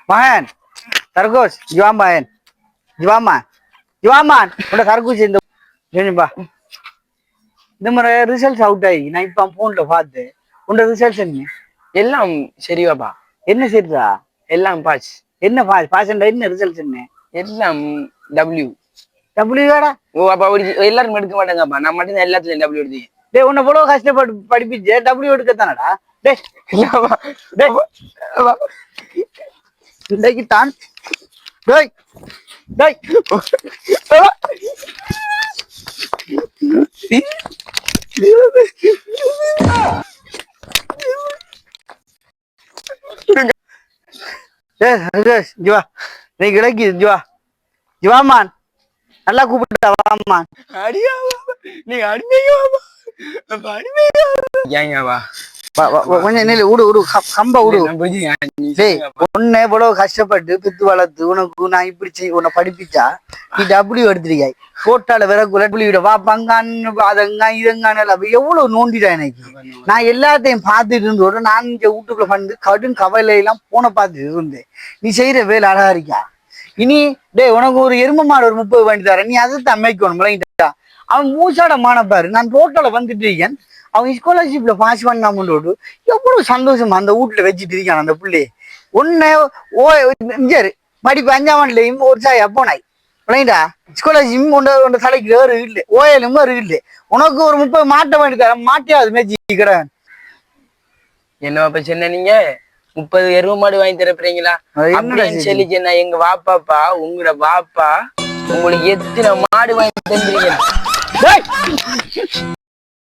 Mahan, Targus, Jual main, Jual man, Jual man, udah Targus இந்த ini bah. இந்த மாதிரி results out ஆகி நான் இப்ப போன்ல பார்த்தேன் உன்னோட ரிசல்ட்ஸ் என்ன எல்லாம் சரிவாப்பா. என்ன சரிதா எல்லாம் பாஸ். என்ன பாஸ் பாஸ்ண்டா என்ன ரிசல்ட்ஸ் என்ன எல்லாம் டபிள்யூ. டபிள்யூ வேடா ஓ அப்ப எல்லாரும் எடுக்க மாட்டாங்கப்பா. நான் மட்டும் எல்லாத்துலயும் டபிள்யூ எடுத்தீங்க. டேய் உன்னை எவ்வளவு கஷ்டப்பட்டு படிப்பிச்சு டபிள்யூ எடுக்கத்தானடா டேய் டேய் இன்னைக்கு தான் டேய் டேய் ஜிவா நீ கிடைக்கு ஜிவா ஜிவாமான் நல்லா கூப்பிட்டா வாமான் அடியா நீங்க அடிமையாவா அடிமையாவா கொஞ்சம் நெல் விடு விடு கம்ப விடு டேய் உன்னை எவ்வளவு கஷ்டப்பட்டு பித்து வளர்த்து உனக்கு நான் இப்படி உன்னை படிப்பிச்சா நீ டபிள்யூ எடுத்துருக்காய் போட்டால விறகுல டபிள்யூ வாப்பாங்க அதங்க இதங்கான எவ்வளவு நோண்டிட்டா எனக்கு நான் எல்லாத்தையும் பார்த்துட்டு இருந்தோட நான் இங்க வீட்டுக்குள்ள வந்து கடும் கவலையெல்லாம் போன பார்த்துட்டு இருந்தேன் நீ செய்யற வேலை அழகா இருக்கா இனி டேய் உனக்கு ஒரு எரும மாடு ஒரு 30 வாங்கி தரேன் நீ அதை அமைக்கணும் விளங்கிட்டா அவன் மூசாட மானப்பாரு நான் ரோட்டால வந்துட்டு இருக்கேன் அவன் ஸ்காலர்ஷிப்ல பாஸ் பண்ணாமோடு எவ்வளவு சந்தோஷமா அந்த வீட்டுல வச்சுட்டு இருக்கான் அந்த பிள்ளைய ஒன்னு படிப்பு 5ஆம் ஆண்டுலயும் ஒரு சாயா போனாய் விளையாண்டா ஸ்காலர்ஷிப் ஒன்று தலைக்கு வேறு இல்லை ஓயலும் வேறு இல்லை உனக்கு ஒரு 30 மாட்டை வாங்கி தரேன் மாட்டியாவது மேய்ச்சி கிடையாது என்னப்பா சொன்ன நீங்க 30 எருவ மாடு வாங்கி தரப்பீங்களா அப்படின்னு சொல்லி சொன்னா எங்க வாப்பாப்பா உங்களோட வாப்பா உங்களுக்கு எத்தனை மாடு வாங்கி தந்துறீங்க